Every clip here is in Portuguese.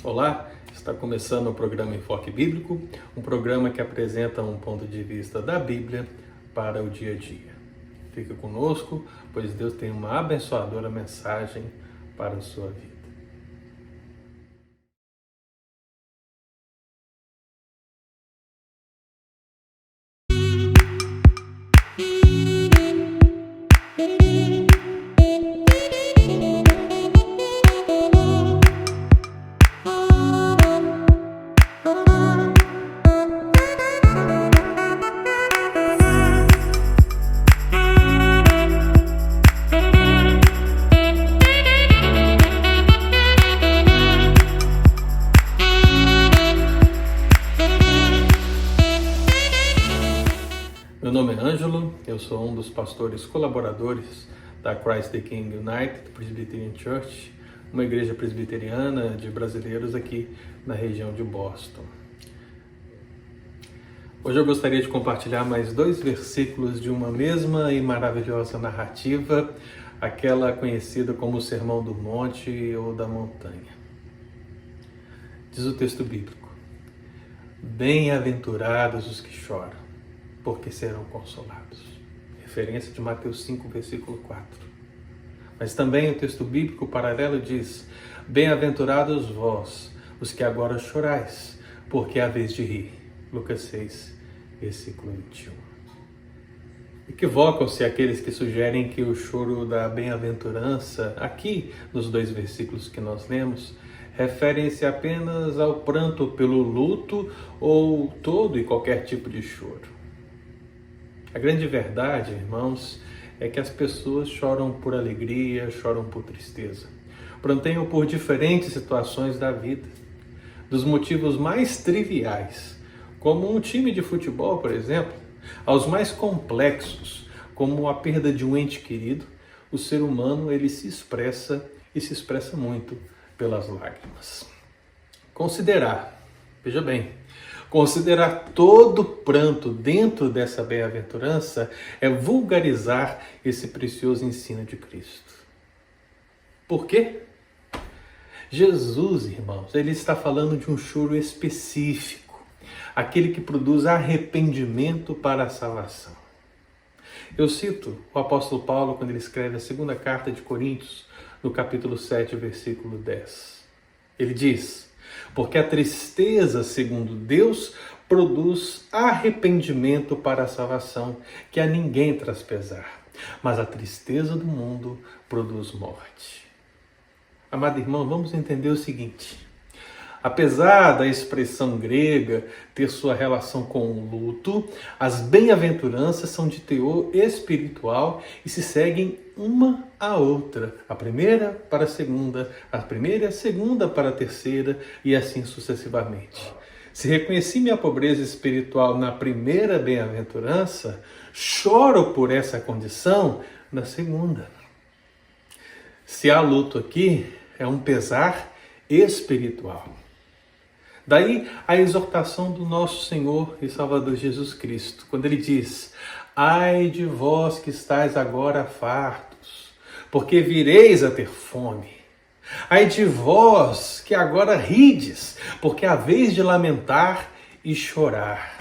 Olá, está começando o programa Enfoque Bíblico, um programa que apresenta um ponto de vista da Bíblia para o dia a dia. Fica conosco, pois Deus tem uma abençoadora mensagem para a sua vida. Meu nome é Ângelo, eu sou um dos pastores colaboradores da Christ the King United Presbyterian Church, uma igreja presbiteriana de brasileiros aqui na região de Boston. Hoje eu gostaria de compartilhar mais 2 versículos de uma mesma e maravilhosa narrativa, aquela conhecida como o Sermão do Monte ou da Montanha. Diz o texto bíblico: Bem-aventurados os que choram, porque serão consolados. Referência de Mateus 5, versículo 4. Mas também o texto bíblico paralelo diz: Bem-aventurados vós, os que agora chorais, porque é a vez de rir. Lucas 6, versículo 21. Equivocam-se aqueles que sugerem que o choro da bem-aventurança, aqui nos 2 versículos que nós lemos, referem-se apenas ao pranto pelo luto ou todo e qualquer tipo de choro. A grande verdade, irmãos, é que as pessoas choram por alegria, choram por tristeza. Pranteiam por diferentes situações da vida, dos motivos mais triviais, como um time de futebol, por exemplo, aos mais complexos, como a perda de um ente querido. O ser humano, ele se expressa e se expressa muito pelas lágrimas. Veja bem, considerar todo pranto dentro dessa bem-aventurança é vulgarizar esse precioso ensino de Cristo. Por quê? Jesus, irmãos, ele está falando de um choro específico, aquele que produz arrependimento para a salvação. Eu cito o apóstolo Paulo quando ele escreve a 2ª carta de Coríntios, no capítulo 7, versículo 10. Ele diz: Porque a tristeza, segundo Deus, produz arrependimento para a salvação, que a ninguém traz pesar, mas a tristeza do mundo produz morte. Amado irmão, vamos entender o seguinte: apesar da expressão grega ter sua relação com o luto, as bem-aventuranças são de teor espiritual e se seguem uma à outra. A primeira para a segunda, a primeira e a segunda para a terceira e assim sucessivamente. Se reconheci minha pobreza espiritual na primeira bem-aventurança, choro por essa condição na segunda. Se há luto aqui, é um pesar espiritual. Daí a exortação do nosso Senhor e Salvador Jesus Cristo, quando ele diz: Ai de vós que estáis agora fartos, porque vireis a ter fome. Ai de vós que agora rides, porque haveis de lamentar e chorar.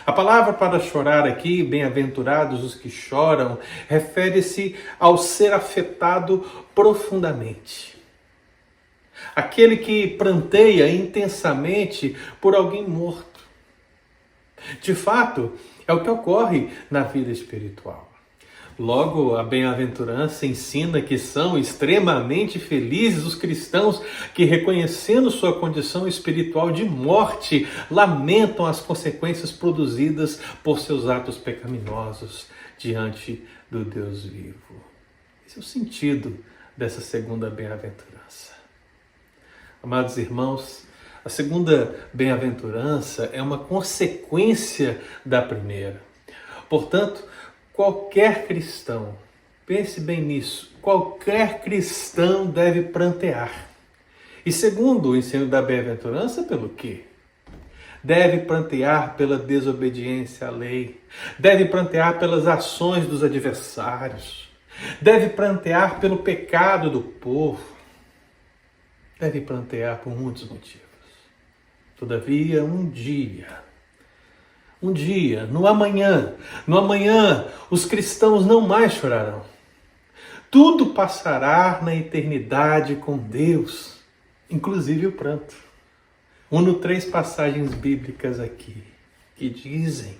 A palavra para chorar aqui, bem-aventurados os que choram, refere-se ao ser afetado profundamente. Aquele que pranteia intensamente por alguém morto. De fato, é o que ocorre na vida espiritual. Logo, a bem-aventurança ensina que são extremamente felizes os cristãos que, reconhecendo sua condição espiritual de morte, lamentam as consequências produzidas por seus atos pecaminosos diante do Deus vivo. Esse é o sentido dessa segunda bem-aventurança. Amados irmãos, a segunda bem-aventurança é uma consequência da primeira. Portanto, qualquer cristão, pense bem nisso, qualquer cristão deve prantear. E segundo o ensino da bem-aventurança, pelo quê? Deve prantear pela desobediência à lei, deve prantear pelas ações dos adversários, deve prantear pelo pecado do povo. deve plantear por muitos motivos. Todavia, um dia, no amanhã, os cristãos não mais chorarão. Tudo passará na eternidade com Deus, inclusive o pranto. Uno 3 passagens bíblicas aqui que dizem: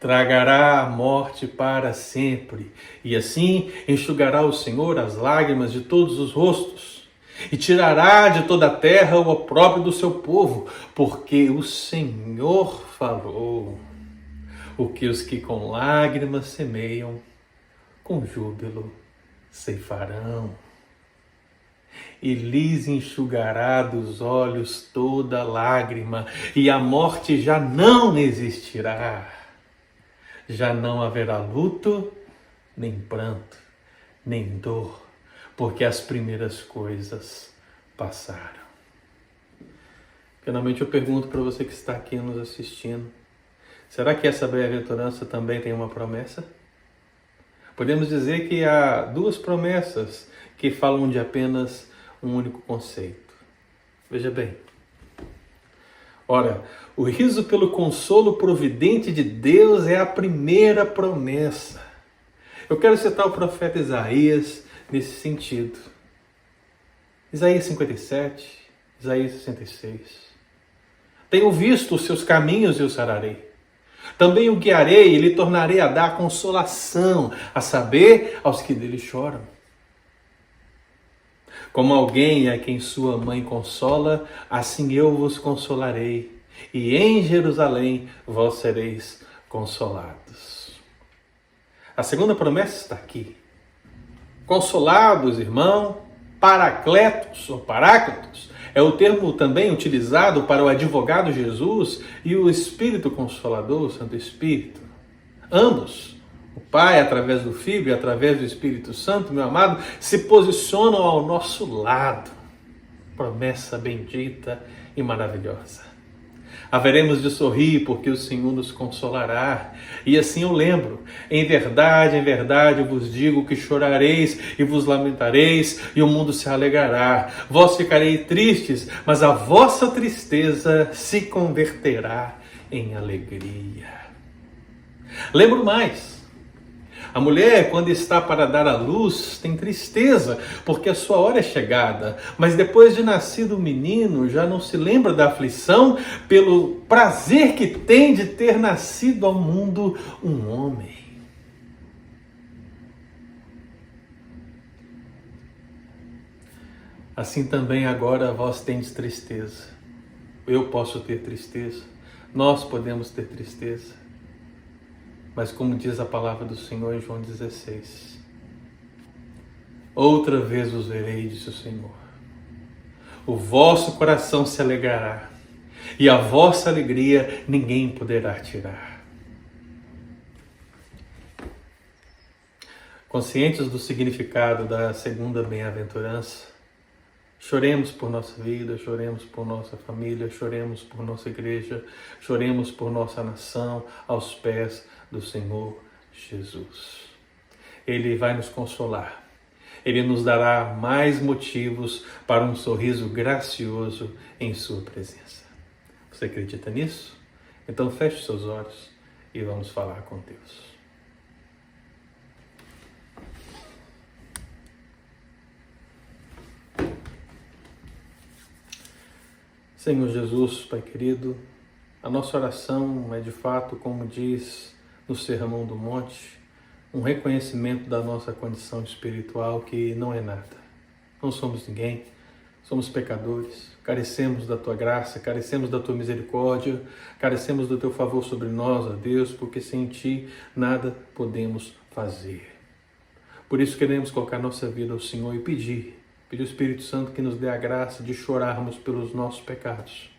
tragará a morte para sempre, e assim enxugará o Senhor as lágrimas de todos os rostos, e tirará de toda a terra o opróbrio do seu povo, porque o Senhor falou. O que os que com lágrimas semeiam, com júbilo ceifarão. E lhes enxugará dos olhos toda lágrima, e a morte já não existirá. Já não haverá luto, nem pranto, nem dor, porque as primeiras coisas passaram. Finalmente eu pergunto para você que está aqui nos assistindo, será que essa bem-aventurança também tem uma promessa? Podemos dizer que há duas promessas que falam de apenas um único conceito. Veja bem. Ora, o riso pelo consolo providente de Deus é a primeira promessa. Eu quero citar o profeta Isaías nesse sentido. Isaías 57, Isaías 66. Tenho visto os seus caminhos e o sararei. Também o guiarei e lhe tornarei a dar consolação, a saber, aos que dele choram. Como alguém a quem sua mãe consola, assim eu vos consolarei, e em Jerusalém vós sereis consolados. A segunda promessa está aqui. Consolados, irmão, paracletos ou paráclitos, é o termo também utilizado para o advogado Jesus e o Espírito Consolador, o Santo Espírito. Ambos, o Pai através do Filho e através do Espírito Santo, meu amado, se posicionam ao nosso lado. Promessa bendita e maravilhosa. Haveremos de sorrir porque o Senhor nos consolará. E assim eu lembro, em verdade eu vos digo que chorareis e vos lamentareis e o mundo se alegrará. Vós ficareis tristes, mas a vossa tristeza se converterá em alegria. Lembro mais. A mulher, quando está para dar à luz, tem tristeza, porque a sua hora é chegada. Mas depois de nascido o menino, já não se lembra da aflição pelo prazer que tem de ter nascido ao mundo um homem. Assim também agora vós tendes tristeza. Eu posso ter tristeza. Nós podemos ter tristeza. Mas como diz a palavra do Senhor em João 16, outra vez os verei, disse o Senhor. O vosso coração se alegrará, e a vossa alegria ninguém poderá tirar. Conscientes do significado da segunda bem-aventurança, choremos por nossa vida, choremos por nossa família, choremos por nossa igreja, choremos por nossa nação, aos pés do Senhor Jesus. Ele vai nos consolar. Ele nos dará mais motivos para um sorriso gracioso em sua presença. Você acredita nisso? Então feche seus olhos e vamos falar com Deus. Senhor Jesus, Pai querido, a nossa oração é de fato, como diz no Sermão do Monte, um reconhecimento da nossa condição espiritual que não é nada. Não somos ninguém, somos pecadores, carecemos da Tua graça, carecemos da Tua misericórdia, carecemos do Teu favor sobre nós, ó Deus, porque sem Ti nada podemos fazer. Por isso queremos colocar nossa vida ao Senhor e pedir ao Espírito Santo que nos dê a graça de chorarmos pelos nossos pecados,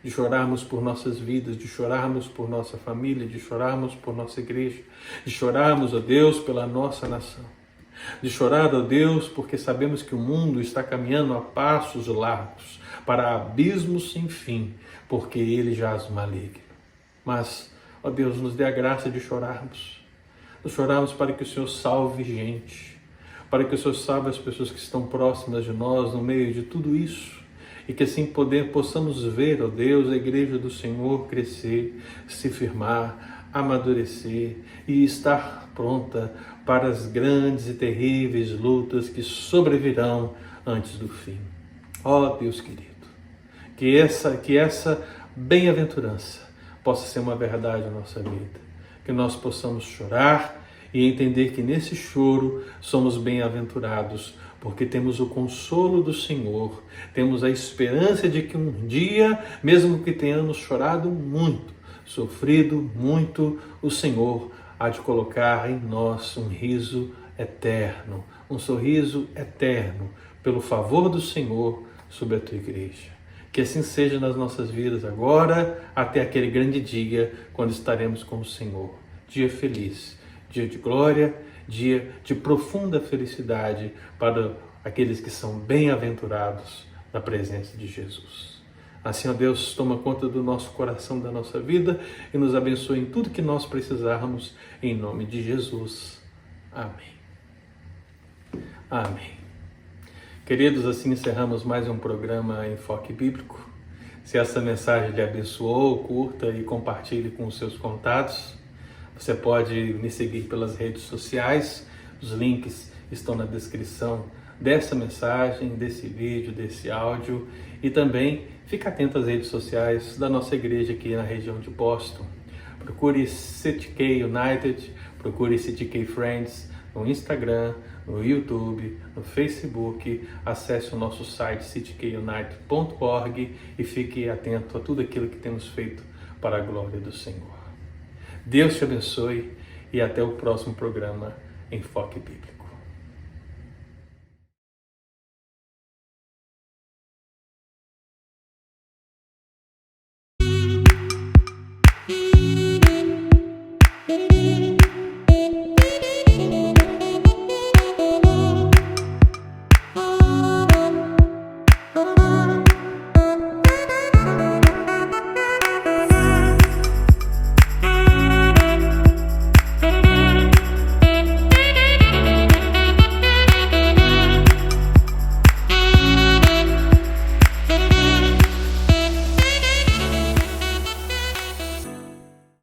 de chorarmos por nossas vidas, de chorarmos por nossa família, de chorarmos por nossa igreja, de chorarmos, ó Deus, pela nossa nação, de chorar, ó Deus, porque sabemos que o mundo está caminhando a passos largos para abismos sem fim, porque ele jaz maligno. Mas, ó Deus, nos dê a graça de chorarmos para que o Senhor salve gente, para que o Senhor saiba as pessoas que estão próximas de nós no meio de tudo isso, e que assim possamos ver, ó Deus, a igreja do Senhor crescer, se firmar, amadurecer e estar pronta para as grandes e terríveis lutas que sobrevirão antes do fim. Ó Deus querido, que essa bem-aventurança possa ser uma verdade na nossa vida, que nós possamos chorar e entender que nesse choro somos bem-aventurados, porque temos o consolo do Senhor, temos a esperança de que um dia, mesmo que tenhamos chorado muito, sofrido muito, o Senhor há de colocar em nós um riso eterno, um sorriso eterno, pelo favor do Senhor sobre a tua igreja. Que assim seja nas nossas vidas agora, até aquele grande dia, quando estaremos com o Senhor. Dia feliz, dia de glória, dia de profunda felicidade para aqueles que são bem-aventurados na presença de Jesus. Assim, ó Deus, toma conta do nosso coração, da nossa vida e nos abençoe em tudo que nós precisarmos, em nome de Jesus. Amém. Amém. Queridos, assim encerramos mais um programa Enfoque Bíblico. Se essa mensagem lhe abençoou, curta e compartilhe com os seus contatos. Você pode me seguir pelas redes sociais, os links estão na descrição dessa mensagem, desse vídeo, desse áudio, e também fique atento às redes sociais da nossa igreja aqui na região de Boston. Procure CTK United, procure CTK Friends no Instagram, no YouTube, no Facebook, acesse o nosso site ctkunited.org e fique atento a tudo aquilo que temos feito para a glória do Senhor. Deus te abençoe e até o próximo programa Enfoque Bíblico.